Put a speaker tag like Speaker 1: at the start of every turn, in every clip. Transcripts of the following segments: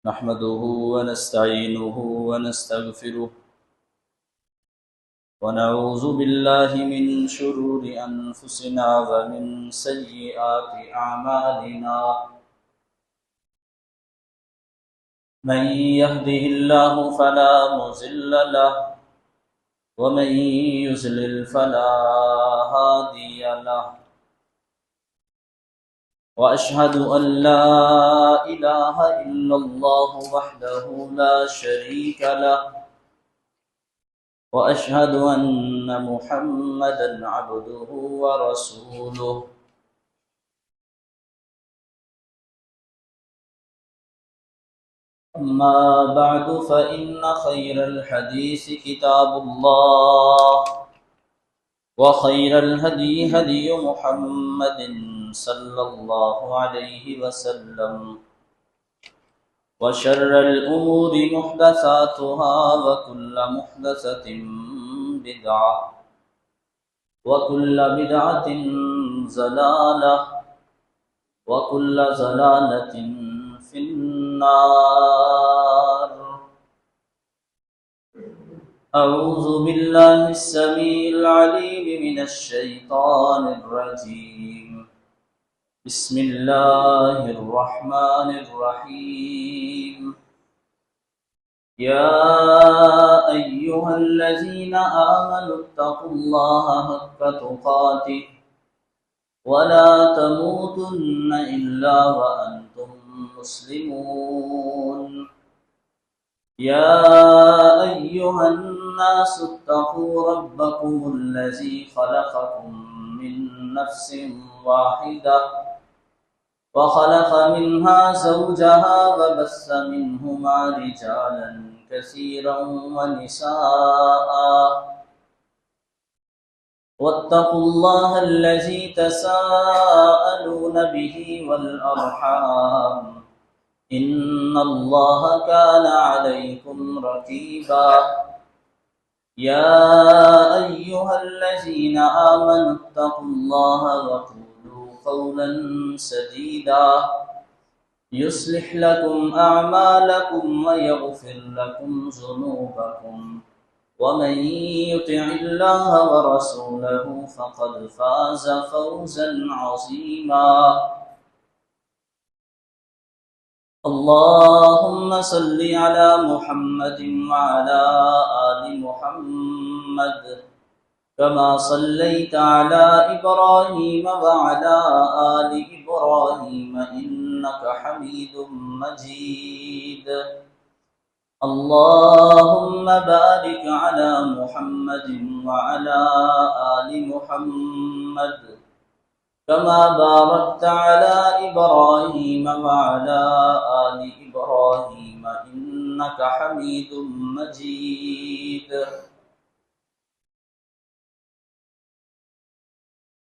Speaker 1: نحمده ونستعينه ونستغفره ونعوذ بالله من شرور أنفسنا ومن سيئات أعمالنا. من يهده الله فلا مضل له ومن يضلل فلا هادي له. وأشهد أن لا إله إلا الله وحده لا شريك له، وأشهد أن محمدا عبده ورسوله. أما بعد فإن خير الحديث كتاب الله، وخير الهدي هدي محمد صلى الله عليه وسلم، وشر الأمور محدثاتها وكل محدثة بدعة، وكل بدعة ضلالة، وكل ضلالة في النار. أعوذ بالله السميع العليم من الشيطان الرجيم. بسم الله الرحمن الرحيم. يا أيها الذين آمنوا اتقوا الله حق تقاته ولا تموتن إلا وأنتم مسلمون. يا أيها الناس اتقوا ربكم الذي خلقكم من نفس واحدة وخلق منها زوجها وبث منهما رجالا كثيرا ونساء، واتقوا الله الذي تساءلون به والأرحام، إن الله كان عليكم رقيبا. يا أيها الذين آمنوا اتقوا الله وقولوا قولا سديدا يصلح لكم أعمالكم ويغفر لكم ذنوبكم، ومن يطع الله ورسوله فقد فاز فوزا عظيما. اللهم صل على محمد وعلى آل محمد كما صليت على إبراهيم وعلى آل إبراهيم إنك حميد مجيد. اللهم بارك على محمد وعلى آل محمد كما باركت على إبراهيم وعلى آل إبراهيم إنك حميد مجيد.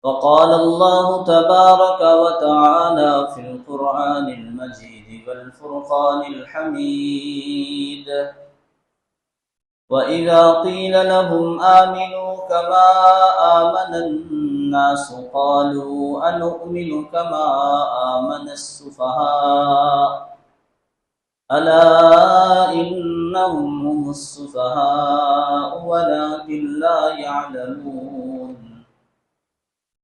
Speaker 1: وقال الله تبارك وتعالى في القرآن المجيد والفرقان الحميد: وإذا قيل لهم آمنوا كما آمن الناس قالوا أنؤمن كما آمن السفهاء ألا إنهم هم السفهاء ولكن لا يعلمون.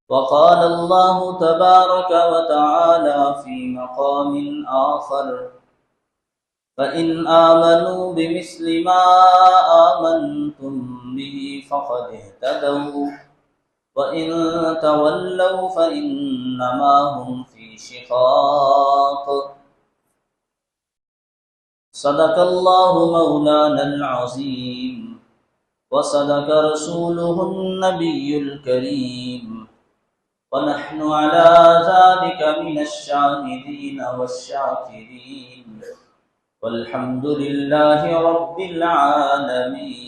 Speaker 1: وقال الله تبارك وتعالى في مقام آخر: فإن آمنوا بمثل ما آمنتم به فقد اهتدوا، وإن تولوا فإنما هم في شقاق. صدق الله مولانا العظيم، وصدق رسوله النبي الكريم، ونحن على ذلك من الشاهدين والشاكرين، والحمد لله رب العالمين.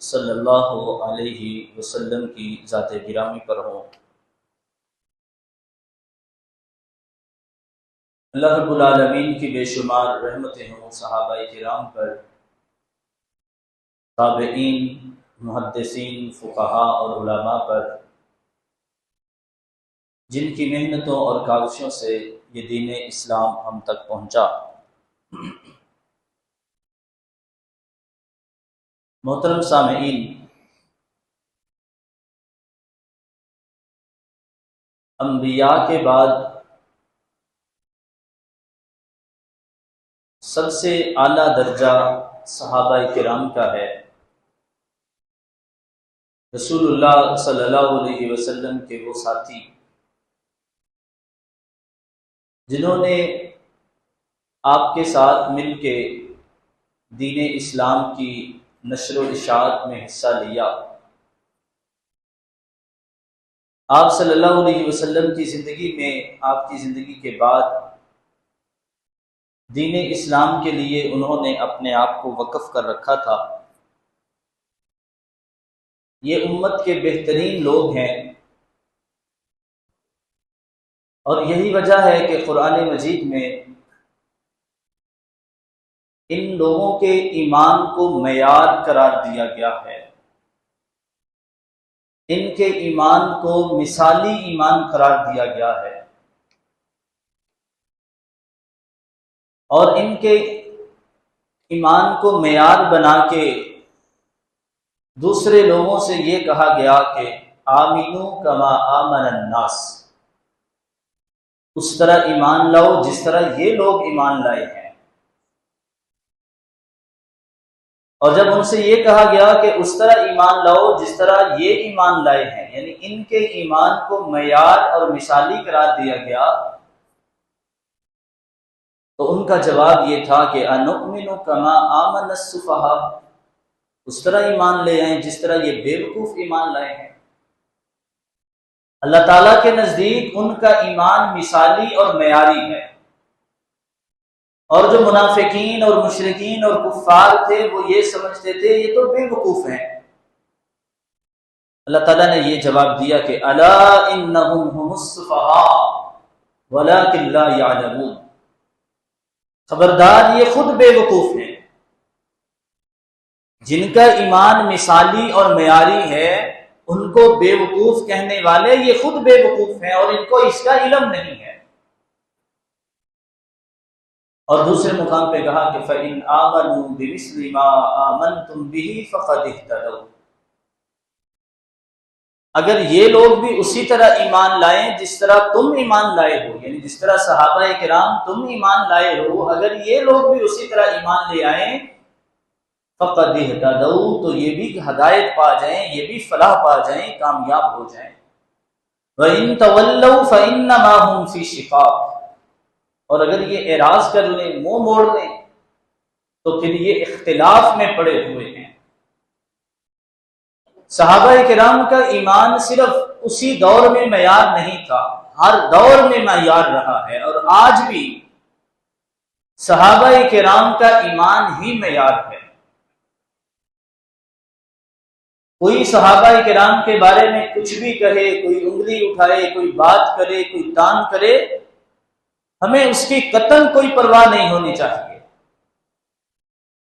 Speaker 1: صلی اللہ علیہ وسلم کی ذات گرامی پر ہوں۔ اللہ رب العالمین کی بے شمار رحمتیں ہوں صحابہ کرام پر، تابعین، محدثین، فقہاء اور علماء پر، جن کی محنتوں اور کاوشوں سے یہ دین اسلام ہم تک پہنچا۔ محترم سامعین، انبیاء کے بعد سب سے اعلیٰ درجہ صحابہ کرام کا ہے۔ رسول اللہ صلی اللہ علیہ وسلم کے وہ ساتھی جنہوں نے آپ کے ساتھ مل کے دین اسلام کی نشر و اشاعت میں حصہ لیا۔ آپ صلی اللہ علیہ وسلم کی زندگی میں، آپ کی زندگی کے بعد دین اسلام کے لیے انہوں نے اپنے آپ کو وقف کر رکھا تھا۔ یہ امت کے بہترین لوگ ہیں، اور یہی وجہ ہے کہ قرآن مجید میں ان لوگوں کے ایمان کو معیار قرار دیا گیا ہے، ان کے ایمان کو مثالی ایمان قرار دیا گیا ہے، اور ان کے ایمان کو معیار بنا کے دوسرے لوگوں سے یہ کہا گیا کہ آمینو کما آمن الناس، اس طرح ایمان لاؤ جس طرح یہ لوگ ایمان لائے ہیں۔ اور جب ان سے یہ کہا گیا کہ اس طرح ایمان لاؤ جس طرح یہ ایمان لائے ہیں، یعنی ان کے ایمان کو معیار اور مثالی قرار دیا گیا، تو ان کا جواب یہ تھا کہ انؤمن کما آمن السفہاء، اس طرح ایمان لے آئیں جس طرح یہ بے وقوف ایمان لائے ہیں۔ اللہ تعالیٰ کے نزدیک ان کا ایمان مثالی اور معیاری ہے، اور جو منافقین اور مشرکین اور کفار تھے وہ یہ سمجھتے تھے یہ تو بے وقوف ہیں۔ اللہ تعالیٰ نے یہ جواب دیا کہ الا انہم هم السفہاء ولکن لا یعلمون، خبردار یہ خود بے وقوف ہیں، جن کا ایمان مثالی اور معیاری ہے ان کو بے وقوف کہنے والے یہ خود بے وقوف ہیں، اور ان کو اس کا علم نہیں ہے۔ اور دوسرے مقام پہ کہا کہ فَإِنْ آمَنُوا بِمِثْلِ مَا آمَنْتُمْ بِهِ فَقَدِ اهْتَدَوْا، اگر یہ لوگ بھی اسی طرح ایمان لائیں جس طرح تم ایمان لائے ہو، یعنی جس طرح صحابہ کرام تم ایمان لائے ہو، اگر یہ لوگ بھی اسی طرح ایمان لے آئیں فَقَدِ اهْتَدَوْا، تو یہ بھی ہدایت پا جائیں، یہ بھی فلاح پا جائیں، کامیاب ہو جائیں۔ وَإِن تَوَلَّوْا فَإِنَّمَا هُمْ فِي شِقَاقٍ، اور اگر یہ اعراض کر لیں، منہ موڑ لیں، تو پھر یہ اختلاف میں پڑے ہوئے ہیں۔ صحابہ کرام کا ایمان صرف اسی دور میں معیار نہیں تھا، ہر دور میں معیار رہا ہے، اور آج بھی صحابہ کرام کا ایمان ہی معیار ہے۔ کوئی صحابہ کرام کے بارے میں کچھ بھی کہے، کوئی انگلی اٹھائے، کوئی بات کرے، کوئی تان کرے، ہمیں اس کی قطعاً کوئی پرواہ نہیں ہونی چاہیے۔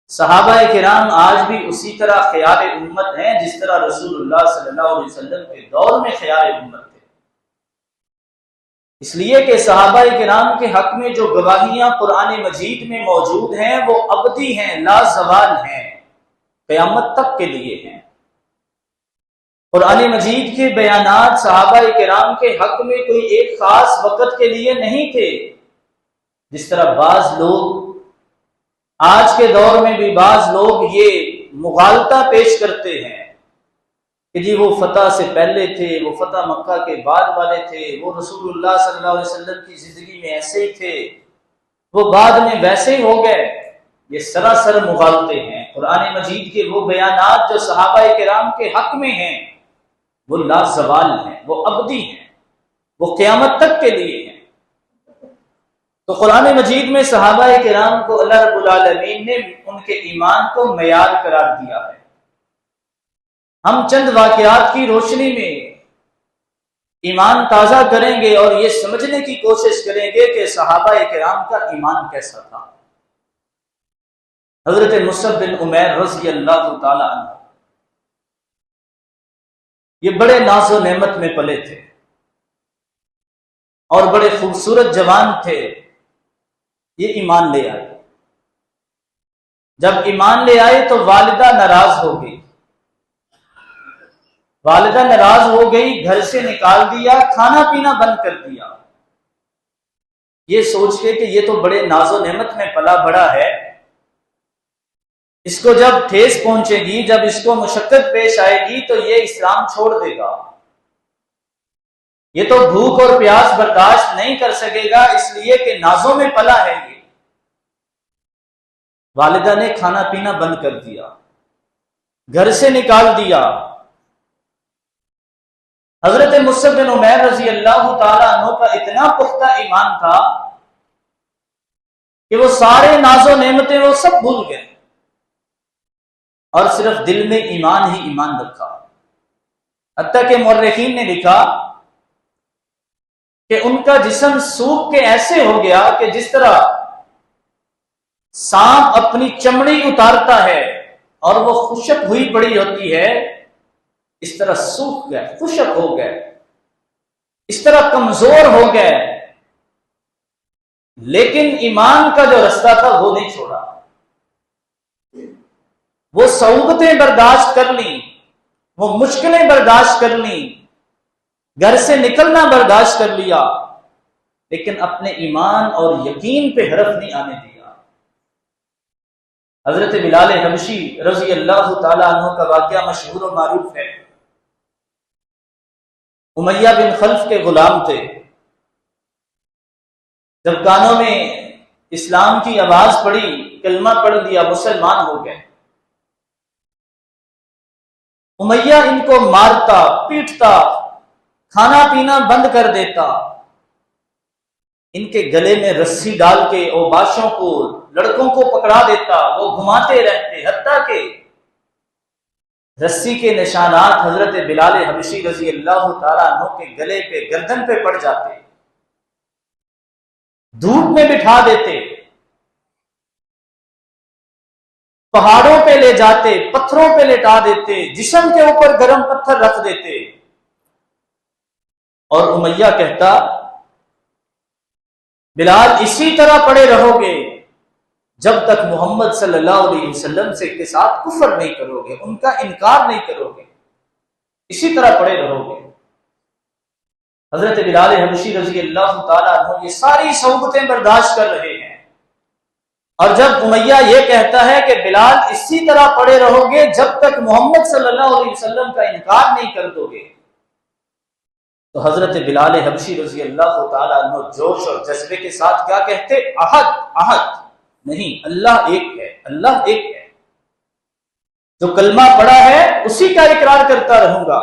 Speaker 1: صحابہ کرام آج بھی اسی طرح خیار امت ہیں جس طرح رسول اللہ صلی اللہ علیہ وسلم کے دور میں خیار امت تھے، اس لیے کہ صحابہ کرام کے حق میں جو گواہیاں قرآن مجید میں موجود ہیں وہ ابدی ہیں، لا زوال ہیں، قیامت تک کے لیے ہیں۔ قرآن مجید کے بیانات صحابہ کرام کے حق میں کوئی ایک خاص وقت کے لیے نہیں تھے، جس طرح بعض لوگ آج کے دور میں بھی بعض لوگ یہ مغالطہ پیش کرتے ہیں کہ جی وہ فتح سے پہلے تھے، وہ فتح مکہ کے بعد والے تھے، وہ رسول اللہ صلی اللہ علیہ وسلم کی زندگی میں ایسے ہی تھے، وہ بعد میں ویسے ہی ہو گئے۔ یہ سراسر مغالطے ہیں۔ قرآن مجید کے وہ بیانات جو صحابہ کرام کے حق میں ہیں وہ لا زوال ہیں، وہ ابدی ہیں، وہ قیامت تک کے لیے ہیں۔ تو قرآن مجید میں صحابہ کرام کو اللہ رب العالمین نے ان کے ایمان کو معیار قرار دیا ہے۔ ہم چند واقعات کی روشنی میں ایمان تازہ کریں گے اور یہ سمجھنے کی کوشش کریں گے کہ صحابہ کرام کا ایمان کیسا تھا۔ حضرت مصعب بن عمیر رضی اللہ تعالی عنہ یہ بڑے ناز و نعمت میں پلے تھے اور بڑے خوبصورت جوان تھے، یہ ایمان لے آئے۔ جب ایمان لے آئے تو والدہ ناراض ہو گئی، والدہ ناراض ہو گئی، گھر سے نکال دیا، کھانا پینا بند کر دیا، یہ سوچ کے کہ یہ تو بڑے ناز و نعمت میں پلا بڑا ہے، اس کو جب ٹھیس پہنچے گی، جب اس کو مشقت پیش آئے گی تو یہ اسلام چھوڑ دے گا، یہ تو بھوک اور پیاس برداشت نہیں کر سکے گا، اس لیے کہ نازوں میں پلا ہے یہ۔ والدہ نے کھانا پینا بند کر دیا، گھر سے نکال دیا۔ حضرت مصعب بن عمیر رضی اللہ تعالی عنہ کا اتنا پختہ ایمان تھا کہ وہ سارے ناز و نعمتیں وہ سب بھول گئے اور صرف دل میں ایمان ہی ایمان رکھا۔ حتیٰ کہ مورخین نے لکھا کہ ان کا جسم سوکھ کے ایسے ہو گیا کہ جس طرح سانپ اپنی چمڑی اتارتا ہے اور وہ خشک ہوئی پڑی ہوتی ہے، اس طرح سوکھ گئے، خشک ہو گئے، اس طرح کمزور ہو گئے، لیکن ایمان کا جو رستہ تھا وہ نہیں چھوڑا۔ وہ صعوبتیں برداشت کر لیں، وہ مشکلیں برداشت کر لیں، گھر سے نکلنا برداشت کر لیا، لیکن اپنے ایمان اور یقین پہ حرف نہیں آنے دیا۔ حضرت بلال حبشی رضی اللہ تعالی عنہ کا واقعہ مشہور و معروف ہے۔ امیہ بن خلف کے غلام تھے، جب کانوں میں اسلام کی آواز پڑی، کلمہ پڑھ لیا، مسلمان ہو گئے۔ امیہ ان کو مارتا، پیٹتا، کھانا پینا بند کر دیتا، ان کے گلے میں رسی ڈال کے اوباشوں کو، لڑکوں کو پکڑا دیتا، وہ گھماتے رہتے، حتیٰ کہ رسی کے نشانات حضرت بلال حبشی رضی اللہ تعالیٰ عنہ کے گلے پہ، گردن پہ پڑ جاتے، دھوپ میں بٹھا دیتے، پہاڑوں پہ لے جاتے، پتھروں پہ لٹا دیتے، جسم کے اوپر گرم پتھر رکھ دیتے، اور امیہ کہتا بلال اسی طرح پڑے رہو گے جب تک محمد صلی اللہ علیہ وسلم کے ساتھ کفر نہیں کرو گے، ان کا انکار نہیں کرو گے، اسی طرح پڑے رہو گے۔ حضرت بلال حبشی رضی اللہ تعالیٰ عنہ یہ ساری صعوبتیں برداشت کر رہے ہیں، اور جب امیہ یہ کہتا ہے کہ بلال اسی طرح پڑے رہو گے جب تک محمد صلی اللہ علیہ وسلم کا انکار نہیں کر دو گے، تو حضرت بلال حبشی رضی اللہ تعالیٰ عنہ جوش اور جذبے کے ساتھ کیا کہتے؟ احد، احد نہیں، اللہ ایک ہے، اللہ ایک ہے، جو کلمہ پڑھا ہے اسی کا اقرار کرتا رہوں گا۔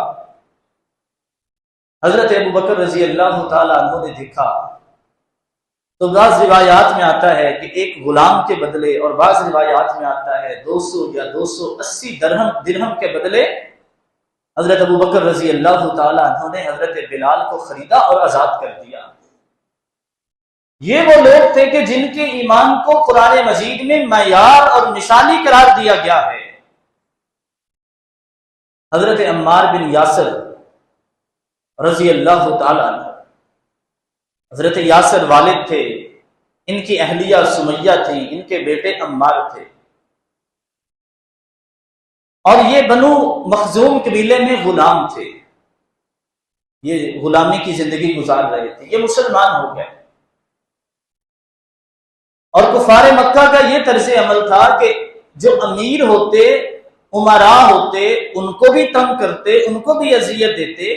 Speaker 1: حضرت ابوبکر رضی اللہ تعالیٰ عنہ نے دیکھا تو بعض روایات میں آتا ہے کہ ایک غلام کے بدلے، اور بعض روایات میں آتا ہے 200 یا 280 درہم کے بدلے حضرت ابوبکر رضی اللہ تعالیٰ عنہ نے حضرت بلال کو خریدا اور آزاد کر دیا۔ یہ وہ لوگ تھے کہ جن کے ایمان کو قرآن مجید میں معیار اور مثالی قرار دیا گیا ہے۔ حضرت عمار بن یاسر رضی اللہ تعالیٰ عنہ، حضرت یاسر والد تھے، ان کی اہلیہ سمیہ تھی، ان کے بیٹے عمار تھے، اور یہ بنو مخزوم قبیلے میں غلام تھے، یہ غلامی کی زندگی گزار رہے تھے، یہ مسلمان ہو گئے۔ اور کفار مکہ کا یہ طرز عمل تھا کہ جو امیر ہوتے، امراء ہوتے، ان کو بھی تنگ کرتے، ان کو بھی اذیت دیتے،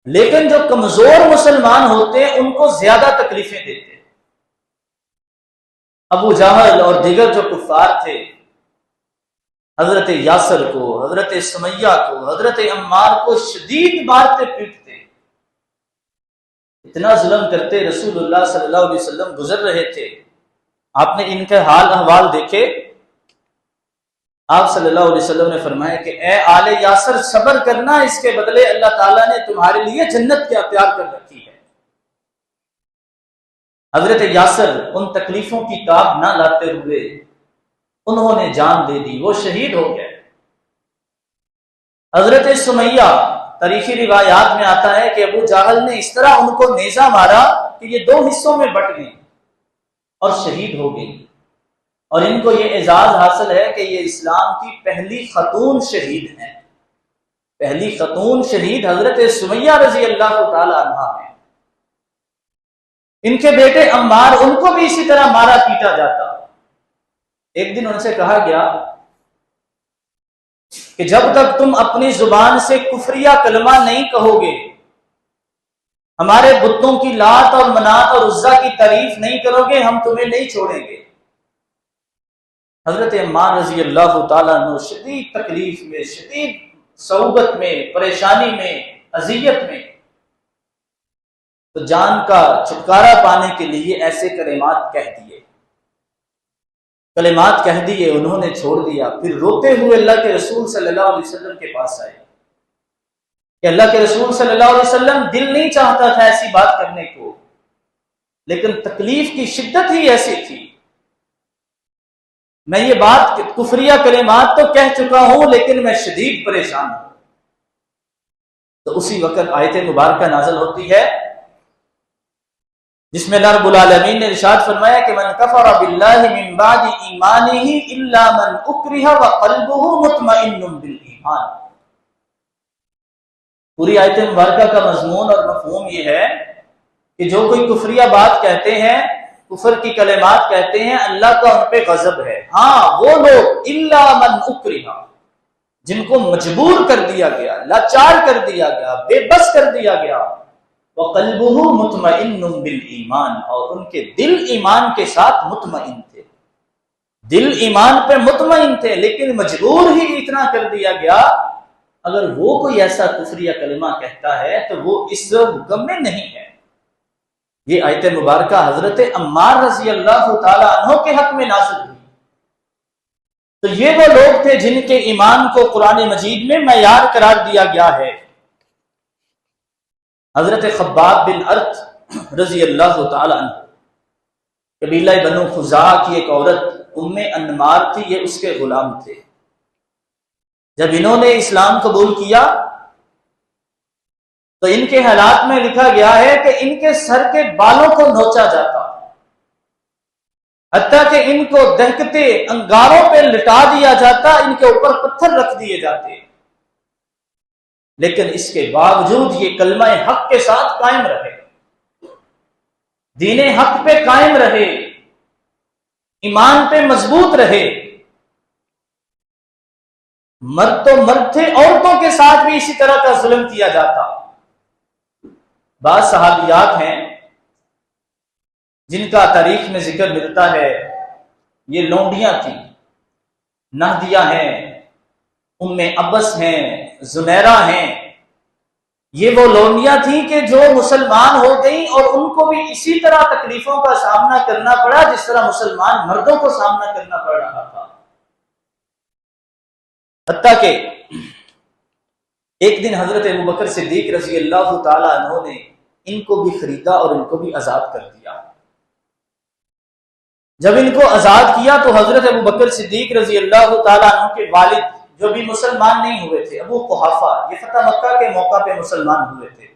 Speaker 1: لیکن جو کمزور مسلمان ہوتے ان کو زیادہ تکلیفیں دیتے۔ ابو جہل اور دیگر جو کفار تھے حضرت یاسر کو، حضرت سمیہ کو، حضرت عمار کو شدید مارتے پیٹتے، اتنا ظلم کرتے۔ رسول اللہ صلی اللہ علیہ وسلم گزر رہے تھے، آپ نے ان کے حال احوال دیکھے، آپ صلی اللہ علیہ وسلم نے فرمایا کہ اے آل یاسر صبر کرنا، اس کے بدلے اللہ تعالیٰ نے تمہارے لیے جنت کیا تیار کر رکھی ہے۔ حضرت یاسر ان تکلیفوں کی تاب نہ لاتے ہوئے انہوں نے جان دے دی، وہ شہید ہو گئے۔ حضرت سمیہ، تاریخی روایات میں آتا ہے کہ ابو جہل نے اس طرح ان کو نیزہ مارا کہ یہ 2 حصوں میں بٹ گئی اور شہید ہو گئی، اور ان کو یہ اعزاز حاصل ہے کہ یہ اسلام کی پہلی خاتون شہید ہیں۔ پہلی خاتون شہید حضرت سمیہ رضی اللہ تعالی عنہا ہیں۔ ان کے بیٹے عمار، ان کو بھی اسی طرح مارا پیٹا جاتا۔ ایک دن ان سے کہا گیا کہ جب تک تم اپنی زبان سے کفریہ کلمہ نہیں کہو گے، ہمارے بتوں کی لات اور منات اور عزا کی تعریف نہیں کرو گے، ہم تمہیں نہیں چھوڑیں گے۔ حضرت عمار رضی اللہ تعالیٰ عنہ شدید تکلیف میں، شدید صعوبت میں، پریشانی میں، اذیت میں، تو جان کا چھٹکارا پانے کے لیے ایسے کلمات کہہ دیے، انہوں نے چھوڑ دیا۔ پھر روتے ہوئے اللہ کے رسول صلی اللہ علیہ وسلم کے پاس آئے کہ اللہ کے رسول صلی اللہ علیہ وسلم دل نہیں چاہتا تھا ایسی بات کرنے کو، لیکن تکلیف کی شدت ہی ایسی تھی، میں یہ بات کفریہ کلمات تو کہہ چکا ہوں لیکن میں شدید پریشان ہوں۔ تو اسی وقت آیت مبارکہ نازل ہوتی ہے جس میں اللہ رب العالمین نے ارشاد فرمایا کہ من کفر باللہ من بعد ایمانہ الا من اکرہ وقلبہ مطمئن بالایمان۔ پوری آیت مبارکہ کا مضمون اور مفہوم یہ ہے کہ جو کوئی کفریہ بات کہتے ہیں، کفر کی کلمات کہتے ہیں، اللہ کا ان پہ غضب ہے۔ ہاں وہ لوگ الا من اکرہ، جن کو مجبور کر دیا گیا، لاچار کر دیا گیا، بے بس کر دیا گیا، وَقَلْبُهُ مُطْمَئِنٌ بِالْإِيمَانِ، اور ان کے دل ایمان کے ساتھ مطمئن تھے، دل ایمان پہ مطمئن تھے، لیکن مجبور ہی اتنا کر دیا گیا۔ اگر وہ کوئی ایسا کفریہ کلمہ کہتا ہے تو وہ اس حکم میں نہیں ہے۔ یہ آیت مبارکہ حضرت عمار رضی اللہ تعالی عنہ کے حق میں نازل ہوئی۔ تو یہ وہ لوگ تھے جن کے ایمان کو قرآن مجید میں معیار قرار دیا گیا ہے۔ حضرت خباب بن ارت رضی اللہ تعالی عنہ، قبیلہ بنو خزاعہ کی ایک عورت ام انمار تھی، یہ اس کے غلام تھے۔ جب انہوں نے اسلام قبول کیا تو ان کے حالات میں لکھا گیا ہے کہ ان کے سر کے بالوں کو نوچا جاتا، حتیٰ کہ ان کو دہکتے انگاروں پہ لٹا دیا جاتا، ان کے اوپر پتھر رکھ دیے جاتے، لیکن اس کے باوجود یہ کلمہ حق کے ساتھ قائم رہے، دین حق پہ قائم رہے، ایمان پہ مضبوط رہے۔ مرد تو مرد تھے، عورتوں کے ساتھ بھی اسی طرح کا ظلم کیا جاتا۔ بعض صحابیات ہیں جن کا تاریخ میں ذکر ملتا ہے، یہ لونڈیاں تھیں، نہدیہ ہیں، ام ابس ہیں، زنیرہ ہیں۔ یہ وہ لونڈیاں تھیں کہ جو مسلمان ہو گئیں اور ان کو بھی اسی طرح تکلیفوں کا سامنا کرنا پڑا جس طرح مسلمان مردوں کو سامنا کرنا پڑ رہا تھا۔ حتیٰ کہ ایک دن حضرت ابوبکر صدیق رضی اللہ تعالی عنہ نے ان کو بھی خریدا اور ان کو بھی آزاد کر دیا۔ جب ان کو آزاد کیا تو حضرت ابوبکر صدیق رضی اللہ تعالی عنہ کے والد جو بھی مسلمان نہیں ہوئے تھے، ابو قحافہ، یہ فتح مکہ کے موقع پہ مسلمان ہوئے تھے،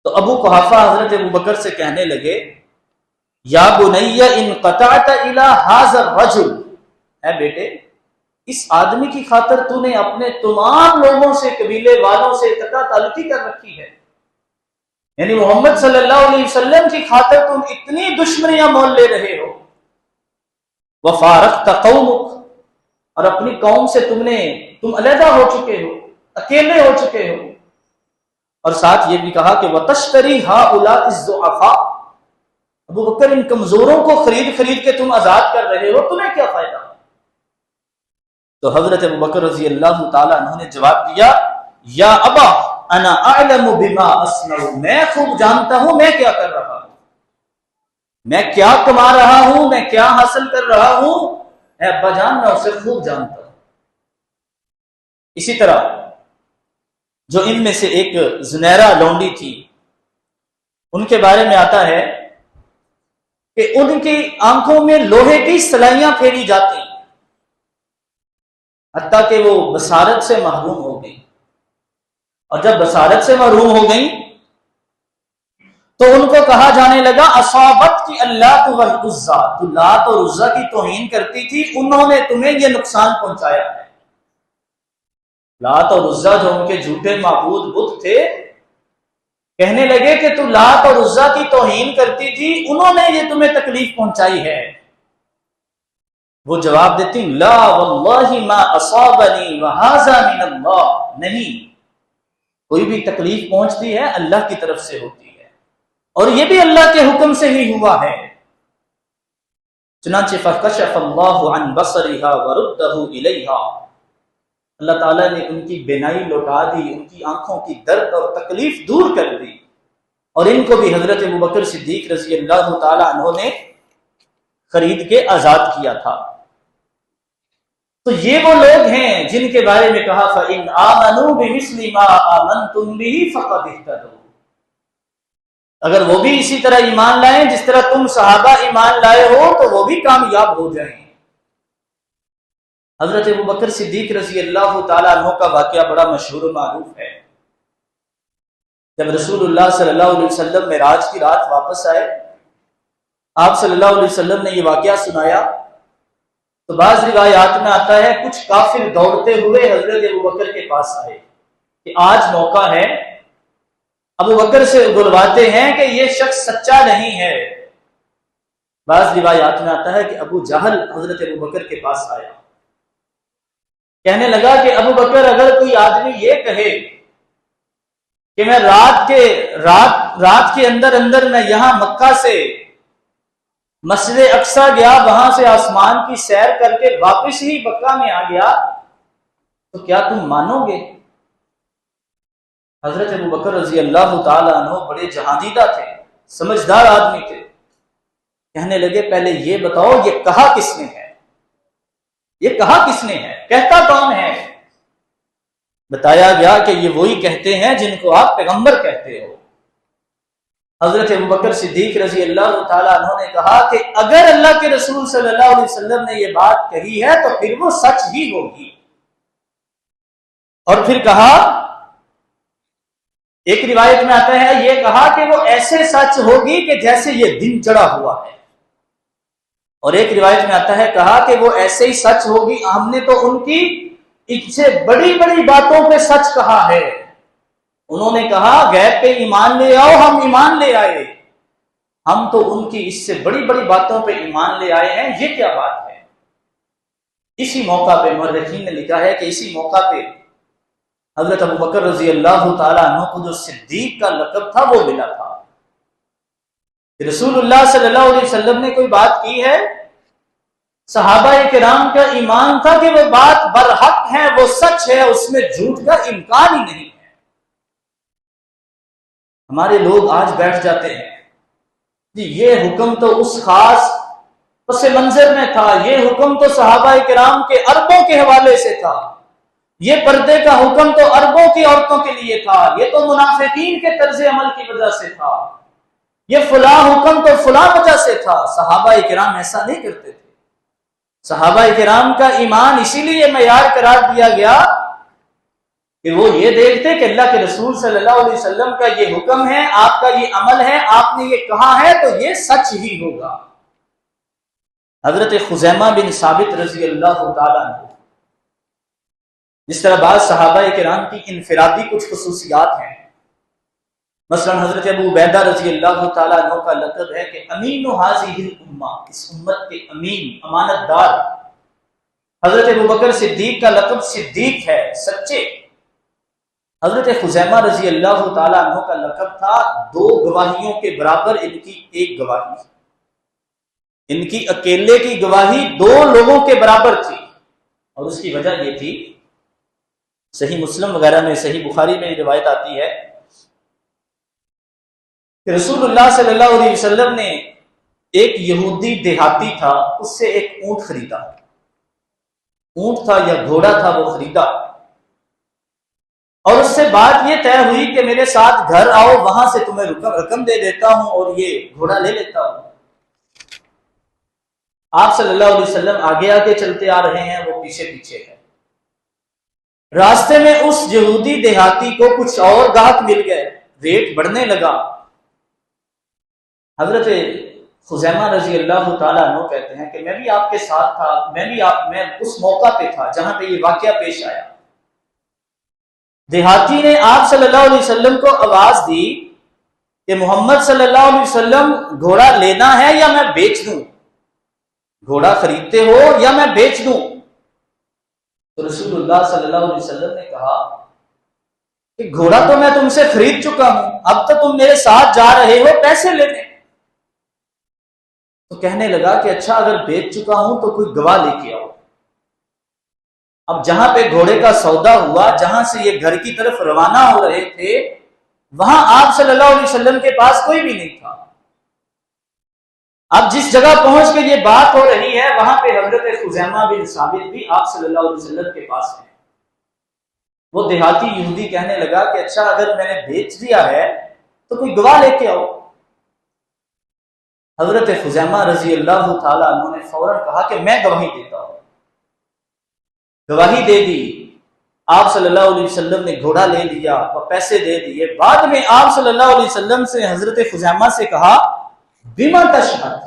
Speaker 1: تو ابو قحافہ حضرت ابوبکر سے کہنے لگے، یا بنی ان قطعت الی ھذا الرجل، اے بیٹے اس آدمی کی خاطر تو نے اپنے تمام لوگوں سے، قبیلے والوں سے قطع تعلقی کر رکھی ہے، یعنی محمد صلی اللہ علیہ وسلم کی خاطر تم اتنی دشمنیاں مول لے رہے ہو، وفارقت قومک، اور اپنی قوم سے تم علیحدہ ہو چکے ہو، اکیلے ہو چکے ہو، اور ساتھ یہ بھی کہا کہ وَتَشْتَرِي هَؤُلَاءِ الضُّعَفَاءَ، ابو بکر ان کمزوروں کو خرید کے تم آزاد کر رہے ہو، تمہیں کیا فائدہ؟ تو حضرت ابو بکر رضی اللہ تعالیٰ عنہ نے جواب دیا، یا ابا انا اعلم بما اصنع، میں خوب جانتا ہوں میں کیا کر رہا ہوں، میں کیا کما رہا ہوں، میں کیا حاصل کر رہا ہوں۔ اے ابا جان میں اسے خوب جانتا ہوں۔ اسی طرح جو ان میں سے ایک زنیرہ لونڈی تھی، ان کے بارے میں آتا ہے کہ ان کی آنکھوں میں لوہے کی سلائیاں پھیری جاتی، حتیٰ کہ وہ بصارت سے محروم ہو گئی، اور جب بصارت سے محروم ہو گئی تو ان کو کہا جانے لگا اصابت کی اللات والعزی، تو لات اور عزی کی توہین کرتی تھی، انہوں نے تمہیں یہ نقصان پہنچایا ہے۔ لات اور عزی جو ان کے جھوٹے معبود بت تھے، کہنے لگے کہ تو لات اور عزی کی توہین کرتی تھی، انہوں نے یہ تمہیں تکلیف پہنچائی ہے۔ وہ جواب دیتی لا واللہ ما اصابنی وہذا من اللہ، نہیں، کوئی بھی تکلیف پہنچتی ہے اللہ کی طرف سے ہوتی ہے، اور یہ بھی اللہ کے حکم سے ہی ہوا ہے۔ چنانچہ فکشف اللہ عن بصرها ورده الیہا، اللہ تعالیٰ نے ان کی بینائی لوٹا دی، ان کی آنکھوں کی درد اور تکلیف دور کر دی، اور ان کو بھی حضرت ابوبکر صدیق رضی اللہ تعالیٰ عنہ نے خرید کے آزاد کیا تھا۔ تو یہ وہ لوگ ہیں جن کے بارے میں کہا فَإِنْ آمَنُوا بِمِثْلِ مَا آمَنْتُمْ بِهِ فَقَدِ اهْتَدَوْا، اگر وہ بھی اسی طرح ایمان لائیں جس طرح تم صحابہ ایمان لائے ہو تو وہ بھی کامیاب ہو جائیں۔ حضرت ابوبکر صدیق رضی اللہ تعالیٰ عنہ کا واقعہ بڑا مشہور و معروف ہے۔ جب رسول اللہ صلی اللہ علیہ وسلم معراج کی رات واپس آئے، آپ صلی اللہ علیہ وسلم نے یہ واقعہ سنایا، تو بعض روایات میں آتا ہے کچھ کافر دوڑتے ہوئے حضرت ابوبکر کے پاس آئے کہ آج موقع ہے، ابوبکر سے بلواتے ہیں کہ یہ شخص سچا نہیں ہے۔ بعض روایات میں آتا ہے کہ ابو جہل حضرت ابوبکر کے پاس آیا، کہنے لگا کہ ابوبکر اگر کوئی آدمی یہ کہے کہ میں رات کے اندر میں یہاں مکہ سے مسجد اقصی گیا، وہاں سے آسمان کی سیر کر کے واپس ہی مکہ میں آ گیا، تو کیا تم مانو گے؟ حضرت ابوبکر رضی اللہ تعالیٰ عنہ بڑے جہاندیدہ تھے، سمجھدار آدمی تھے، کہنے لگے پہلے یہ بتاؤ یہ کہا کس نے ہے، یہ کہا کس نے ہے، کہتا کون ہے؟ بتایا گیا کہ یہ وہی کہتے ہیں جن کو آپ پیغمبر کہتے ہو۔ حضرت ابوبکر صدیق رضی اللہ تعالیٰ عنہ نے کہا کہ اگر اللہ کے رسول صلی اللہ علیہ وسلم نے یہ بات کہی ہے تو پھر وہ سچ ہی ہوگی، اور پھر کہا، ایک روایت میں آتا ہے یہ کہا کہ وہ ایسے سچ ہوگی کہ جیسے یہ دن چڑھا ہوا ہے، اور ایک روایت میں آتا ہے کہا کہ وہ ایسے ہی سچ ہوگی، ہم نے تو ان کی ان سے بڑی بڑی باتوں پہ سچ کہا ہے۔ انہوں نے کہا غیب پہ ایمان لے آؤ، ہم ایمان لے آئے، ہم تو ان کی اس سے بڑی بڑی باتوں پہ ایمان لے آئے ہیں، یہ کیا بات ہے؟ اسی موقع پہ مورخین نے لکھا ہے کہ اسی موقع پہ حضرت ابوبکر رضی اللہ تعالیٰ عنہ کو جو صدیق کا لقب تھا وہ ملا تھا۔ رسول اللہ صلی اللہ علیہ وسلم نے کوئی بات کی ہے، صحابہ کرام کا ایمان تھا کہ وہ بات برحق ہے، وہ سچ ہے، اس میں جھوٹ کا امکان ہی نہیں ہے۔ ہمارے لوگ آج بیٹھ جاتے ہیں جی یہ حکم تو اس خاص پس منظر میں تھا، یہ حکم تو صحابہ کرام کے اربوں کے حوالے سے تھا، یہ پردے کا حکم تو اربوں کی عورتوں کے لیے تھا، یہ تو منافقین کے طرز عمل کی وجہ سے تھا، یہ فلاں حکم تو فلاں وجہ سے تھا۔ صحابہ کرام ایسا نہیں کرتے تھے۔ صحابہ کرام کا ایمان اسی لیے معیار قرار دیا گیا کہ وہ یہ دیکھتے کہ اللہ کے رسول صلی اللہ علیہ وسلم کا یہ حکم ہے، آپ کا یہ عمل ہے، آپ نے یہ کہا ہے تو یہ سچ ہی ہوگا۔ حضرت خزیمہ بن ثابت رضی اللہ تعالیٰ عنہ، جس طرح بعض صحابہ کرام کی انفرادی کچھ خصوصیات ہیں، مثلا حضرت ابو عبیدہ رضی اللہ تعالیٰ عنہ کا لقب ہے کہ امین ھذہ الامہ، اس امت کے امین، امانت دار۔ حضرت ابوبکر صدیق کا لقب صدیق ہے، سچے۔ حضرت خزیمہ رضی اللہ تعالیٰ عنہ کا لقب تھا 2 گواہیوں کے برابر ان کی 1 گواہی، ان کی اکیلے کی گواہی 2 لوگوں کے برابر تھی، اور اس کی وجہ یہ تھی، صحیح مسلم وغیرہ میں، صحیح بخاری میں یہ روایت آتی ہے کہ رسول اللہ صلی اللہ علیہ وسلم نے ایک یہودی دیہاتی تھا، اس سے ایک اونٹ خریدا، اونٹ تھا یا گھوڑا تھا وہ خریدا، اور اس سے بات یہ طے ہوئی کہ میرے ساتھ گھر آؤ، وہاں سے تمہیں رقم دے دیتا ہوں اور یہ گھوڑا لے لیتا ہوں۔ آپ صلی اللہ علیہ وسلم آگے آگے چلتے آ رہے ہیں، وہ پیچھے پیچھے ہے۔ راستے میں اس یہودی دیہاتی کو کچھ اور گاہک مل گئے، ریٹ بڑھنے لگا۔ حضرت خزیمہ رضی اللہ تعالیٰ عنہ کہتے ہیں کہ میں بھی آپ کے ساتھ تھا، میں اس موقع پہ تھا جہاں پہ یہ واقعہ پیش آیا۔ دیہاتی نے آپ صلی اللہ علیہ وسلم کو آواز دی کہ محمد صلی اللہ علیہ وسلم گھوڑا لینا ہے یا میں بیچ دوں؟ گھوڑا خریدتے ہو یا میں بیچ دوں؟ تو رسول اللہ صلی اللہ علیہ وسلم نے کہا کہ گھوڑا تو میں تم سے خرید چکا ہوں، اب تو تم میرے ساتھ جا رہے ہو پیسے لینے۔ تو کہنے لگا کہ اچھا اگر بیچ چکا ہوں تو کوئی گواہ لے کے آؤ۔ اب جہاں پہ گھوڑے کا سودا ہوا، جہاں سے یہ گھر کی طرف روانہ ہو رہے تھے، وہاں آپ صلی اللہ علیہ وسلم کے پاس کوئی بھی نہیں تھا۔ اب جس جگہ پہنچ کے یہ بات ہو رہی ہے، وہاں پہ حضرت خزیمہ بن ثابت بھی آپ صلی اللہ علیہ وسلم کے پاس ہیں۔ وہ دیہاتی یہودی کہنے لگا کہ اچھا اگر میں نے بیچ دیا ہے تو کوئی گواہ لے کے آؤ۔ حضرت خزیمہ رضی اللہ تعالیٰ عنہ نے فوراً کہا کہ میں گواہی دیتا ہوں۔ گواہی دے دی، آپ صلی اللہ علیہ وسلم نے گھوڑا لے لیا اور پیسے دے دیے۔ بعد میں آپ صلی اللہ علیہ وسلم سے حضرت خزیمہ سے کہا بما تشہد،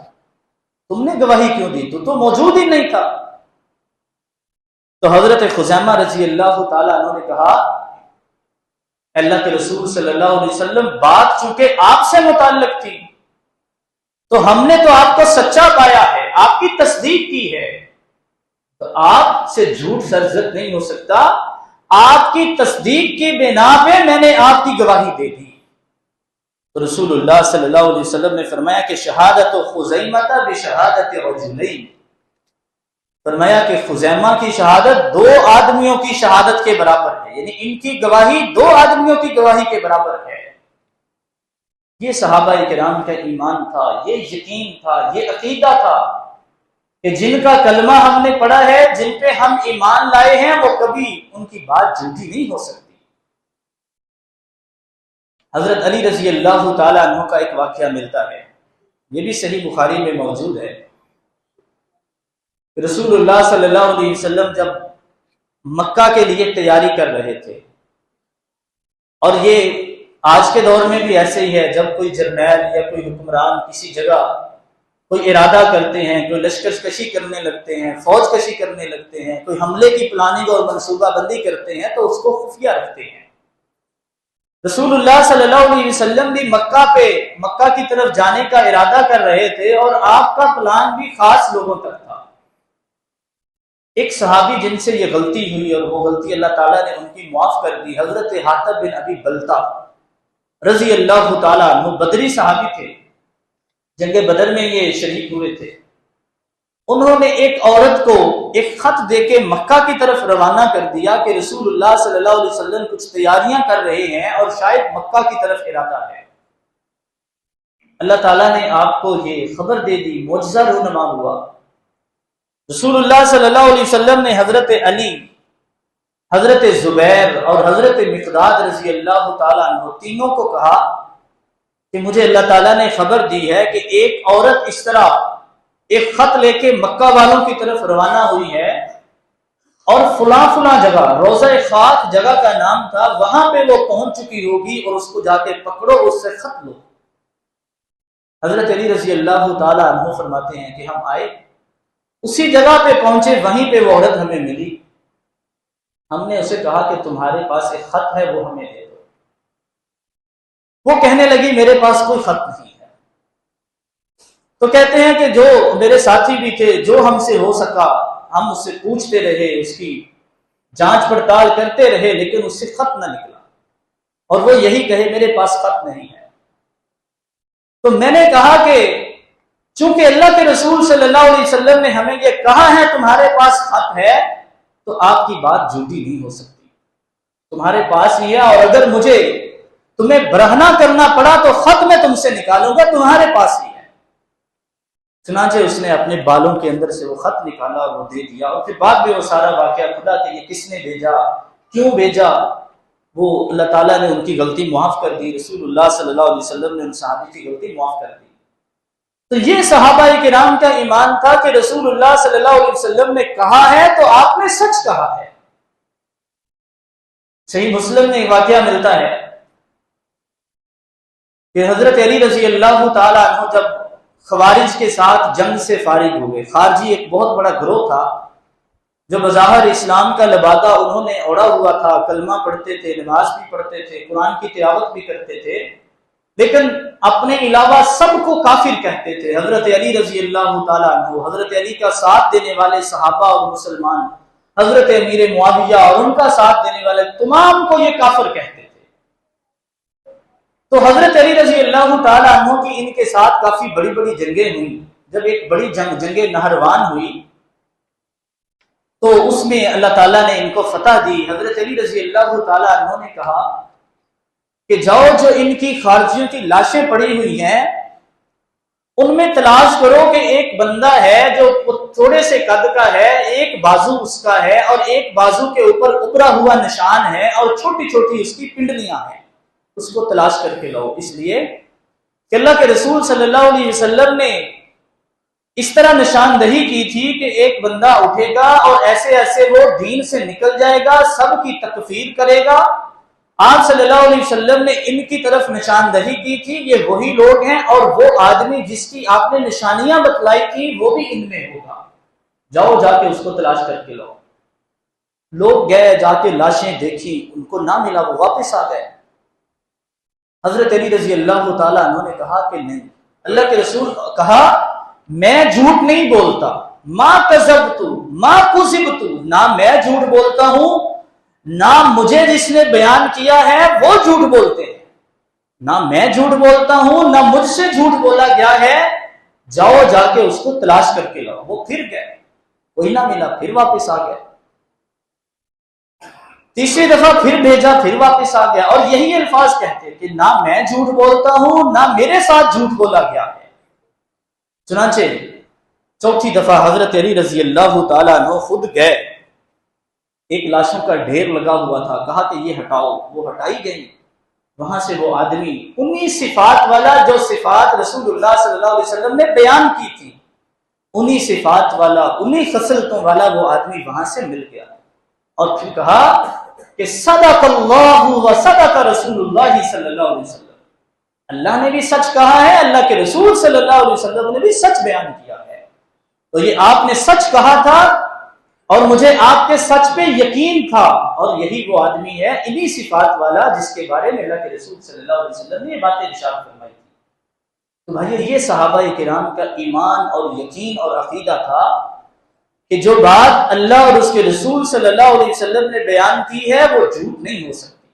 Speaker 1: تم نے گواہی کیوں دی؟ تو موجود ہی نہیں تھا۔ تو حضرت خزیمہ رضی اللہ تعالیٰ عنہ نے کہا اللہ کے رسول صلی اللہ علیہ وسلم، بات چونکہ آپ سے متعلق تھی تو ہم نے تو آپ کو سچا پایا ہے، آپ کی تصدیق کی ہے، تو آپ سے جھوٹ سرزد نہیں ہو سکتا۔ آپ کی تصدیق کی بنا پہ میں نے آپ کی گواہی دے دی۔ تو رسول اللہ صلی اللہ علیہ وسلم نے فرمایا کہ شہادت خزیمہ بشہادت رجلین، فرمایا کہ خزیمہ کی شہادت دو آدمیوں کی شہادت کے برابر ہے، یعنی ان کی گواہی دو آدمیوں کی گواہی کے برابر ہے۔ یہ صحابہ کرام کا ایمان تھا، یہ یقین تھا، یہ عقیدہ تھا کہ جن کا کلمہ ہم نے پڑھا ہے، جن پہ ہم ایمان لائے ہیں، وہ کبھی ان کی بات جھوٹی نہیں ہو سکتی۔ حضرت علی رضی اللہ تعالیٰ عنہ کا ایک واقعہ ملتا ہے، یہ بھی صحیح بخاری میں موجود ہے۔ رسول اللہ صلی اللہ علیہ وسلم جب مکہ کے لیے تیاری کر رہے تھے، اور یہ آج کے دور میں بھی ایسے ہی ہے، جب کوئی جرنیل یا کوئی حکمران کسی جگہ کوئی ارادہ کرتے ہیں، کوئی لشکر کشی کرنے لگتے ہیں، فوج کشی کرنے لگتے ہیں، کوئی حملے کی پلاننگ اور منصوبہ بندی کرتے ہیں تو اس کو خفیہ رکھتے ہیں۔ رسول اللہ صلی اللہ علیہ وسلم بھی مکہ کی طرف جانے کا ارادہ کر رہے تھے، اور آپ کا پلان بھی خاص لوگوں تک تھا۔ ایک صحابی جن سے یہ غلطی ہوئی، اور وہ غلطی اللہ تعالیٰ نے ان کی معاف کر دی، حضرت حاتب بن ابی بلتہ رضی اللہ تعالیٰ عنہ، بدری صحابی تھے، جنگ بدر میں یہ شریک ہوئے تھے۔ انہوں نے ایک عورت کو ایک خط دے کے مکہ کی طرف روانہ کر دیا کہ رسول اللہ صلی اللہ علیہ وسلم کچھ تیاریاں کر رہے ہیں اور شاید مکہ کی طرف ارادہ ہے۔ اللہ تعالیٰ نے آپ کو یہ خبر دے دی، معجزہ رونما ہوا۔ رسول اللہ صلی اللہ علیہ وسلم نے حضرت علی، حضرت زبیر اور حضرت مقداد رضی اللہ تعالیٰ عنہ تینوں کو کہا کہ مجھے اللہ تعالیٰ نے خبر دی ہے کہ ایک عورت اس طرح ایک خط لے کے مکہ والوں کی طرف روانہ ہوئی ہے، اور فلاں فلاں جگہ، روضہ خاک جگہ کا نام تھا، وہاں پہ وہ پہنچ چکی ہوگی، اور اس کو جا کے پکڑو، اس سے خط لو۔ حضرت علی رضی اللہ تعالیٰ عنہ فرماتے ہیں کہ ہم آئے، اسی جگہ پہ پہنچے، وہیں پہ وہ عورت ہمیں ملی۔ ہم نے اسے کہا کہ تمہارے پاس ایک خط ہے، وہ ہمیں دے دو۔ وہ کہنے لگی میرے پاس کوئی خط نہیں ہے۔ تو کہتے ہیں کہ جو میرے ساتھی بھی تھے، جو ہم سے ہو سکا ہم اس سے پوچھتے رہے، اس کی جانچ پڑتال کرتے رہے، لیکن اس سے خط نہ نکلا، اور وہ یہی کہے میرے پاس خط نہیں ہے۔ تو میں نے کہا کہ چونکہ اللہ کے رسول صلی اللہ علیہ وسلم نے ہمیں یہ کہا ہے تمہارے پاس خط ہے، تو آپ کی بات جھوٹی نہیں ہو سکتی، تمہارے پاس ہی ہے، اور اگر مجھے تمہیں برہنہ کرنا پڑا تو خط میں تم سے نکالوں گا، تمہارے پاس ہی ہے۔ چنانچہ اس نے اپنے بالوں کے اندر سے وہ خط نکالا اور وہ دے دیا، اور پھر بعد میں وہ سارا واقعہ خدا کے لیے کس نے بھیجا، کیوں بھیجا، وہ اللہ تعالیٰ نے ان کی غلطی معاف کر دی، رسول اللہ صلی اللہ علیہ وسلم نے ان صحابی کی غلطی معاف کر دی۔ تو یہ صحابہ کرام کا ایمان تھا کہ رسول اللہ صلی اللہ علیہ وسلم نے کہا ہے تو آپ نے سچ کہا ہے۔ صحیح مسلم میں ایک واقعہ ملتا ہے کہ حضرت علی رضی اللہ تعالیٰ عنہ جب خوارج کے ساتھ جنگ سے فارغ ہوئے، خارجی ایک بہت بڑا گروہ تھا جو بظاہر اسلام کا لبادہ انہوں نے اوڑا ہوا تھا، کلمہ پڑھتے تھے، نماز بھی پڑھتے تھے، قرآن کی تلاوت بھی کرتے تھے، لیکن اپنے علاوہ سب کو کافر کہتے تھے۔ حضرت علی رضی اللہ تعالیٰ عنہ، حضرت علی کا ساتھ دینے والے صحابہ اور مسلمان، حضرت امیر معاویہ اور ان کا ساتھ دینے والے تمام کو یہ کافر کہتے تھے۔ تو حضرت علی رضی اللہ تعالیٰ عنہ کی ان کے ساتھ کافی بڑی بڑی جنگیں ہوئی۔ جب ایک بڑی جنگ نہروان ہوئی تو اس میں اللہ تعالیٰ نے ان کو فتح دی۔ حضرت علی رضی اللہ تعالیٰ عنہ نے کہا کہ جاؤ جو ان کی خارجیوں کی لاشیں پڑی ہوئی ہیں ان میں تلاش کرو کہ ایک بندہ ہے جو تھوڑے سے قد کا ہے، ایک بازو اس کا ہے اور ایک بازو کے اوپر ابھرا ہوا نشان ہے اور چھوٹی چھوٹی اس کی پنڈلیاں ہیں، اس کو تلاش کر کے لاؤ۔ اس لیے کہ اللہ کے رسول صلی اللہ علیہ وسلم نے اس طرح نشاندہی کی تھی کہ ایک بندہ اٹھے گا اور ایسے ایسے وہ دین سے نکل جائے گا، سب کی تکفیر کرے گا۔ آپ صلی اللہ علیہ وسلم نے ان کی طرف نشاندہی کی تھی، یہ وہی لوگ ہیں اور وہ آدمی جس کی آپ نے نشانیاں بتلائی تھی وہ بھی ان میں ہوگا، جاؤ جا کے اس کو تلاش کر کے لاؤ۔ لوگ گئے، جا کے لاشیں دیکھی، ان کو نہ ملا، وہ واپس آ گئے۔ حضرت علی رضی اللہ تعالیٰ عنہ نے کہا کہ نہیں، اللہ کے رسول کہا میں جھوٹ نہیں بولتا، ما کذبت ما کذبت، نہ میں جھوٹ بولتا ہوں نہ مجھے جس نے بیان کیا ہے وہ جھوٹ بولتے ہیں، نہ میں جھوٹ بولتا ہوں نہ مجھ سے جھوٹ بولا گیا ہے، جاؤ جا کے اس کو تلاش کر کے لاؤ۔ وہ پھر گئے، کوئی نہ ملا، پھر واپس آ گئے، تیسری دفعہ پھر بھیجا، پھر واپس آ گیا، اور یہی الفاظ کہتے کہ نہ میں جھوٹ بولتا ہوں نہ میرے ساتھ جھوٹ بولا گیا ہے۔ چنانچہ چوتھی دفعہ حضرت علی رضی اللہ تعالیٰ عنہ خود گئے، ایک لاشوں کا ڈھیر لگا ہوا تھا، کہا کہ یہ ہٹاؤ، وہ ہٹائی گئی۔ وہاں سے وہ آدمی انہی صفات والا جو صفات رسول اللہ صلی اللہ علیہ وسلم نے بیان کی تھی، انہی صفات والا، انہی خصلتوں والا وہ آدمی وہاں سے مل گیا، اور پھر کہا کہ صدق اللہ و صدق رسول اللہ صلی اللہ علیہ وسلم، اللہ نے بھی سچ کہا ہے، اللہ کے رسول صلی اللہ علیہ وسلم نے بھی سچ بیان کیا ہے۔ تو یہ آپ نے سچ کہا تھا اور مجھے آپ کے سچ پہ یقین تھا، اور یہی وہ آدمی ہے انہی صفات والا جس کے بارے میں اللہ کے رسول صلی اللہ علیہ وسلم نے یہ باتیں ارشاد فرمائی تھی۔ تو بھائی یہ صحابہ کرام کا ایمان اور یقین اور عقیدہ تھا کہ جو بات اللہ اور اس کے رسول صلی اللہ علیہ وسلم نے بیان کی ہے وہ جھوٹ نہیں ہو سکتی،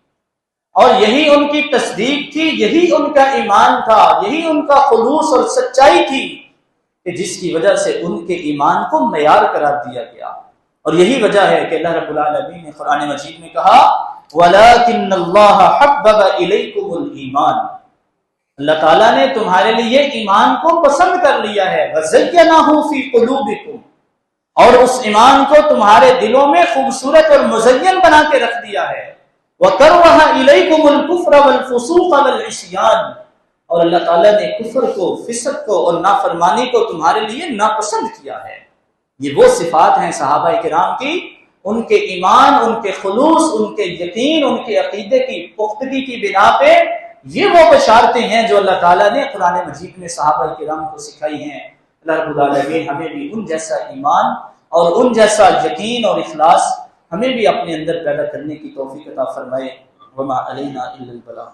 Speaker 1: اور یہی ان کی تصدیق تھی، یہی ان کا ایمان تھا، یہی ان کا خلوص اور سچائی تھی کہ جس کی وجہ سے ان کے ایمان کو معیار قرار دیا گیا۔ اور یہی وجہ ہے کہ اللہ رب العالمین نے قرآن مجید میں کہا وَلَكِنَّ اللَّهَ حَبَّبَ إِلَيْكُمُ الْإِيمَانَ، اللہ تعالیٰ نے تمہارے لیے ایمان کو پسند کر لیا ہے، وَزَيَّنَهُ فِي قُلُوبِكُمْ، اور اس ایمان کو تمہارے دلوں میں خوبصورت اور مزین بنا کے رکھ دیا ہے، وَكَرَّهَ إِلَيْكُمُ الْكُفْرَ وَالْفُسُوقَ وَالْعِصْيَانَ، اور اللہ تعالیٰ نے کفر کو، فسق کو اور نافرمانی کو تمہارے لیے ناپسند کیا ہے۔ یہ وہ صفات ہیں صحابہ کرام کی، ان کے ایمان، ان کے خلوص، ان کے یقین، ان کے عقیدے کی پختگی کی بنا پہ یہ وہ بشارتیں ہیں جو اللہ تعالیٰ نے قرآن مجید میں صحابہ کرام کو سکھائی ہیں۔ اللہ رب العالمین ہمیں بھی ان جیسا ایمان اور ان جیسا یقین اور اخلاص ہمیں بھی اپنے اندر پیدا کرنے کی توفیق عطا فرمائے۔ وما علینا الا البلاغ۔